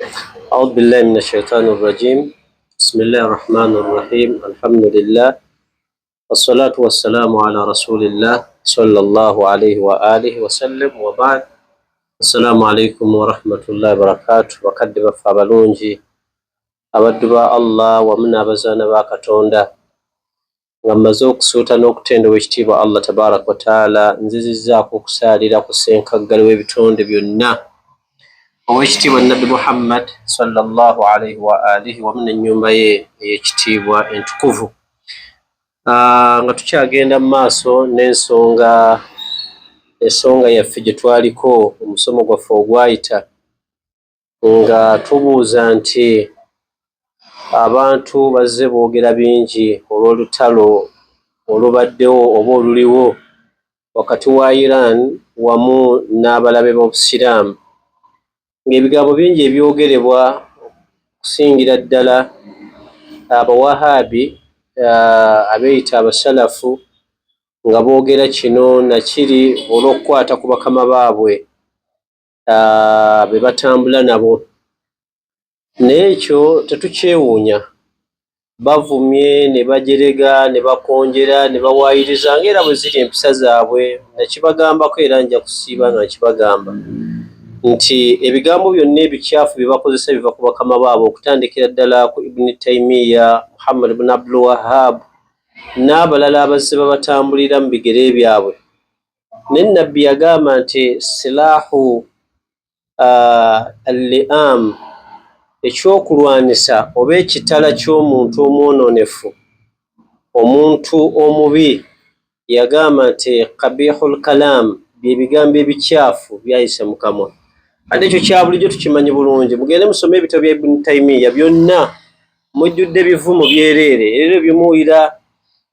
أعوذ بالله من الشيطان الرجيم. بسم الله الرحمن الرحيم. الحمد لله والصلاة والسلام على رسول الله صلى الله عليه وآله وسلم وبعد. السلام عليكم ورحمة الله وبركاته. وكدب فابلونجي abaddu Allah wamuna abazaana ba Katonda nga mmaze okusuuta n'okutenda ow'ekitiibwa Allah tabaraka wa taala, nzizizzaako okusaalira ku ssenkaggale w'ebitonde byonna ow'ekitiibwa Nabbi Muhammad sallallahu alaihi wa alihi wamu n'ennyumba ye ey'ekitiibwa entukuvu. Nga tukyagenda mu maaso n'ensonga yaffe gye twaliko omusomo gwaffe ogwayita, nga tubuuza nti abantu bazze boogera bingi olw'olutalo olubaddewo oba oluliwo wakati wa Iran wamu n'abalabe b'Obusiraamu, ng'ebigambo bingi ebyogerebwa okusingira ddala abawahabi abeeyita abasalafu nga boogera kino nakiri olw'okukwata ku bakama baabwe be batambula nabo. Naye ekyo tetukyewuunya, bavumye ne bajerega ne bakonjera ne bawaayiriza ng'era bwe ziri empisa zaabwe. Nakibagambako era nja kusiiba nga nkibagamba nti ebigambo byonna ebikyafu bye bakozesa biva ku bakama baabwe, okutandikira ddala ku Ibn Taymiya, Muhammad ibn Abdul Wahhab n'abalala abazze babatambulira mu bigere byabwe. Ne Nabbi yagamba nti silahu al-li'am, ekyokulwanisa oba ekitala ky'omuntu omwononefu, omuntu omubi, yagamba nti qabihul kalam, byebigambo ebikyafu byayise mu kamwa. Ate ekyo kya bulijjo tukimanyi bulungi. Mugende musome ebitabo bya Ibn Taymiya, byonna mujjudde bivumu byereere. Era byemuwulira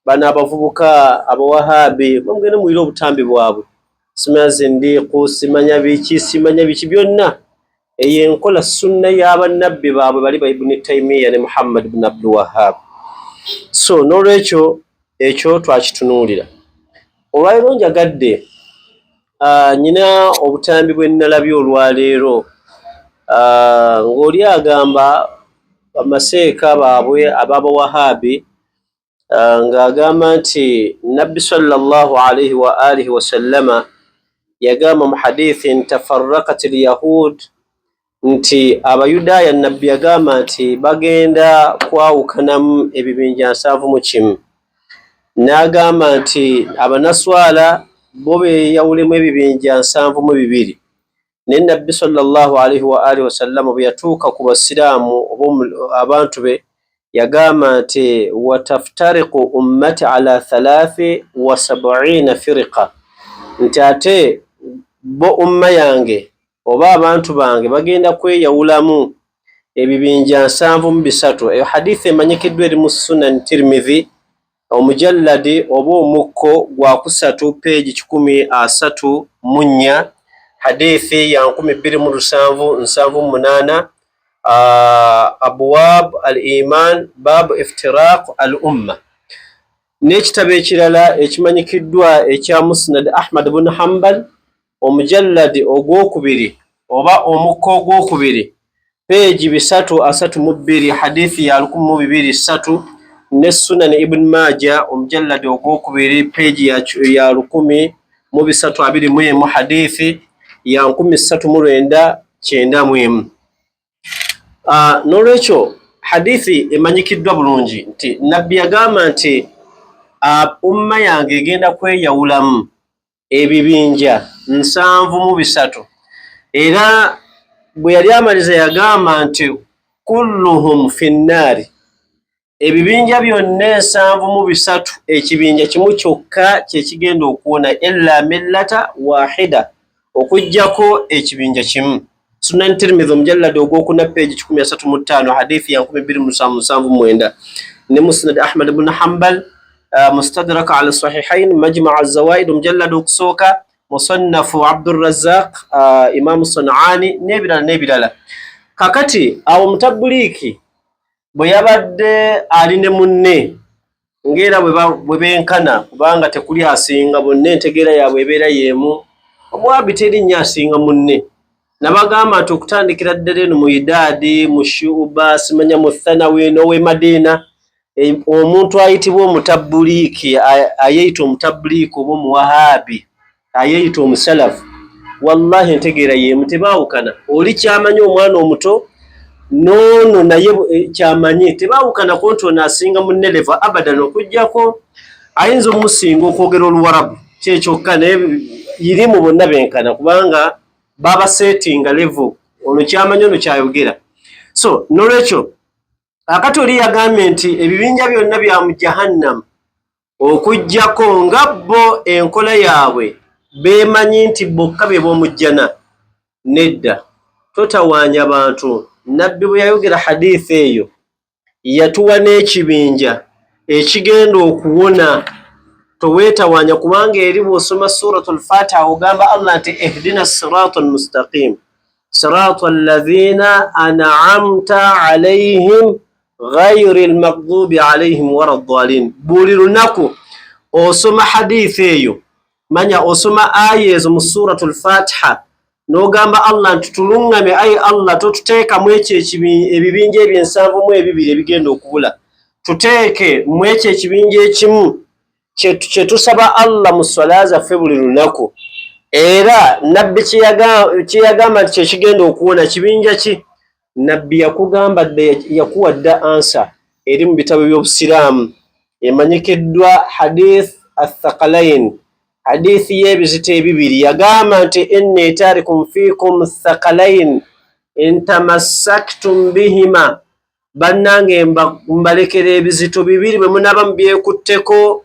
bano abavubuka abawahabi, mugende muwulire obutambi bwabwe, simanya zindiiku, simanya biki byonna. Eyo enkola sunna y'abannabbi baabwe bali ba Ibn Taymiya ne Muhammad ibn Abdul Wahhab. So n'olwekyo ekyo twakitunuulira. Olwaleero njagadde nyina obutambi bwe nnalabye olwaleero, ng'oli agamba amaseeka baabwe ab'abawahabi, ng'agamba nti Nabbi sallallahu alaihi wa alihi wasallama yagamba mu hadithi nti tafarraqat al-yahud, nti Abayudaaya Nabbi yagamba nti bagenda kwawukanamu ebibinja 71. N'agamba nti Abanaswala bo beeyawulemu ebibinja 72. Ne Nabbi sallallahu alaihi wa alihi wasallam bwe yatuuka ku Basiraamu oba abantu be, yagamba nti wataftariqu ummati ala 73 firqa, nti ate bo umma yange oba abantu bange bagenda kweyawulamu ebibinja 73. Eyo hadithi emanyikiddwa eri mu Sunan Tirmidhi omujalladi oba omukko gwa 3 peegi 134, hadithi ya 2778, abwab al-iman babu iftiraq al-umma. N'ekitabo ekirala ekimanyikiddwa ekya Musnad Ahmad ibn Hanbal omujalladi ogwokubiri oba omukko ogwokubiri peegi 332, hadithi ya 1203, ne Sunan Ibn Majah omujalladi ogwokubiri peegi ya 1321, hadithi ya 3991. N'olwekyo hadithi emanyikiddwa bulungi nti Nabbi yagamba nti umma yange egenda kweyawulamu ebibinja 73. Era bwe yali amaliza yagamba nti kulluhum finnaari, ebibinja byonna 73 ekibinja kimu kyokka kyekigenda okuwona, illa millata wahida, okujjako ekibinja kimu. Sunan Tirmidhi omujalladi ogwokuna peegi 135, hadithi ya 2779, ne Musnad Ahmad ibn Hanbal mustadrak ala sahihain majma' az-zawaid omujalladi okusooka, musannafu Abdurrazzaq Imam Sanani n'ebirala. Kakati awo mutabuliiki bwe yabadde ali ne munne ng'era bwe benkana, kubanga tekuli asinga, bonna entegeera yaabwe ebeera y'emu, omwabi teri nnyo asinga munne. nabagamba tukutandikira ddala eno mu Idaadi, mu Shuba, simanya mu Thanawi n'owe Madina. Omuntu ayitibwa omutabuliiki ayeyita omutabuliiki oba omuwahabi ayeyita omusalafu, wallahi ntegeera yemu tebaawukana. Oli kyamanyi omwana omuto noono naye kyamanyi tebaawukana ku nti ono asinga munne leva abadan okuggyako ayinza omusinga okwogera Oluwarabu kyekyokka naye irimu bonna benkana kubanga baba settinga level ono kyamanyi ono kyayogera. So nolwekyo akati oli yagambye nti ebibinja byonna bya mu Jahannam okuggyako nga bo enkola yaabwe beemanyi nti bokka be b'omujjana. Nedda, totawaanya bantu. Nabbi bwe yayogera hadithi eyo yatuwa n'ekibinja ekigenda okuwona. Toweetawaanya kubanga eri bw'osoma suratul Fatiha ogamba Allah nti ihdina siratal mustaqim siratal ladhina an'amta alayhim ghayril maghdubi alayhim waladdallin. Buli lunaku osoma hadithi eyo manya osoma aya ezo mu suratul Fatiha n'ogamba Allah nti tulungame, ayi Allah totuteeka mu ekyo ebibinja ebyensanvu mu ebibiri ebigenda okubula, tuteeke mu ekyo ekibinja ekimu kye tusaba Allah mu swala zaffe buli lunaku. Era nabbi kyeyagamba nti kyekigenda okuwona kibinja ki? Nabbi yakugamba yakuwa dda ansa eri mu bitabo by'Obusiraamu emanyikiddwa hadith athaqalain, hadithi y'ebizito ebibiri. Yagamba nti inni tarikum fikum thaqalain intamassaktum bihima, bannange mbalekera ebizito bibiri bwe munaba mubyekutteko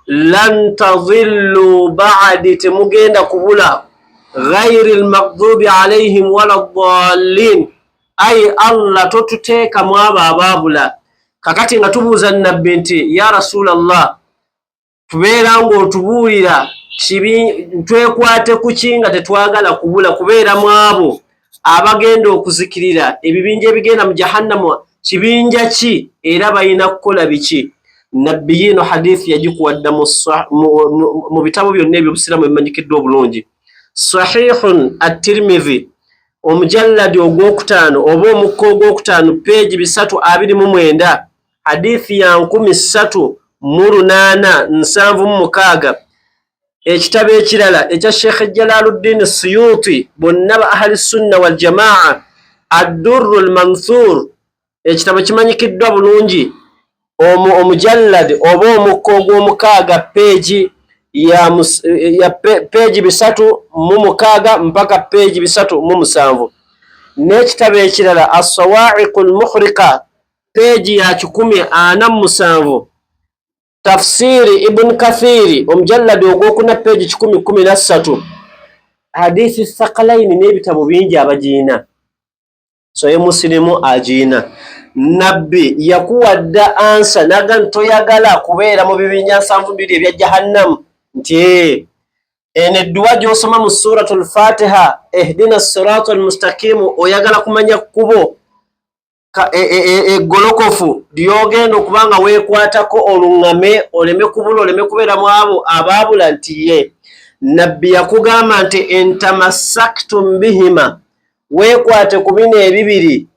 lan tadhillu ba'di, temugenda kubula ghayril maghdubi alayhim waladdallin. Ayi Allah totuteeka mu abo abaabula. Kakati nga tubuuza nabbi nti ya Rasulallah tubeera ng'otubuulira twekwate ku ki nga tetwagala kubula kubeera mu abo abagenda okuzikirira ebibinja ebigenda mu Jahannamu kibinja ki era balina kukola biki? Nabbi yino hadithi yagikuwadda mu bitabo byonna eby'Obusiraamu ebimanyikiddwa obulungi. Sahihun at-Tirmidhi omujalladi ogwokutaano oba omukka ogwokutaano peegi 329 hadithi ya 3876. Ekitabo ekirala ekya Sheikh Jalaluddin Suyuti bonna ba ahli sunna wal jamaa ad-Durrul Manthur, ekitabo kimanyikiddwa bulungi omujalladi oba omukka ogw'omukaaga peegi ya peegi 306 mpaka peegi 307. N'ekitabo ekirala as-Sawa'iqul Muhriqa peegi ya 147. Tafsiri Ibn Kathiri omujalladi ogwokuna peegi 113. Hadithi thaqalaini n'ebitabo bingi abagiina, so ye Muslimu agiina. Nabbi yakuwadda ansa naga ntoyagala kubeera mu bibinja 72 ebya Jahannam nti ene dduwa gy'osoma mu suratul Fatiha ihdina siratal mustaqim oyagala kumanya kkubo eggolokofu lyogenda okubanga weekwatako oluŋŋame oleme kubula oleme kubeera mu abo abaabula nti ye Nabbi yakugamba nti intamassaktum bihima weekwate ku bino ebibiri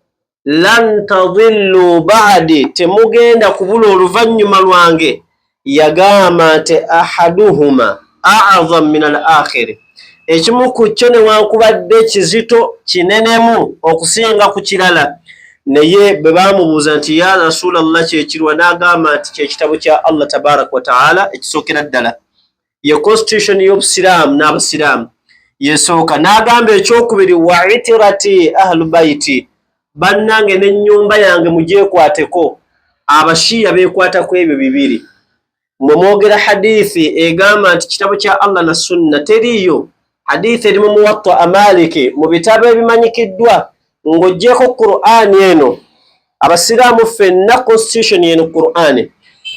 lan tadhillu ba'di, temugenda kubula oluvannyuma lwange. Yagamba nti ahaduhuma a'zam min al-akhir, ekimu ku kyo newankubadde kizito kinenemu okusinga ku kirala, naye bwe baamubuuza nti ya Rasulallah kyekirwa n'agamba nti kyekitabo kya Allah tabaraka wa ta'ala ekisookera ddala ye constitution y'Obusiraamu n'Abasiraamu yesooka. N'agamba ekyokubiri wa itirati ahlu baiti, bannange n'ennyumba yange mugyekwateko. Abashiya beekwatako ebyo bibiri. Mwe mwogera hadithi egamba nti kitabo kya Allah na sunna teriyo. Hadithi eri mu Muwatta Maliki mu bitabo ebimanyikiddwa ng'oggyeko Qur'ani eno. Abasiraamu ffenna constitution yeno Qur'ani.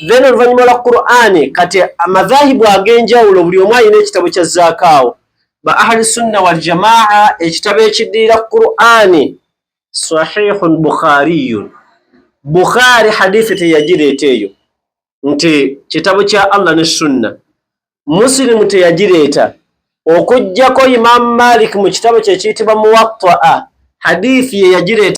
Then oluvannyuma lwa Qur'ani kati amadhahibu ag'enjawulo buli omu alina ekitabo kya zaakaawo. Ba ahli sunna wal jamaa ekitabo ekiddirira Qur'ani sahihun Bukhariyun. Bukhari hadithi teyagireeta eyo nti kitabo kya Allah ne sunna. Muslimu teyagireeta. okujjako Imam Malik mu kitabo kye kiyitibwa Muwatta hadithi ye yagireeta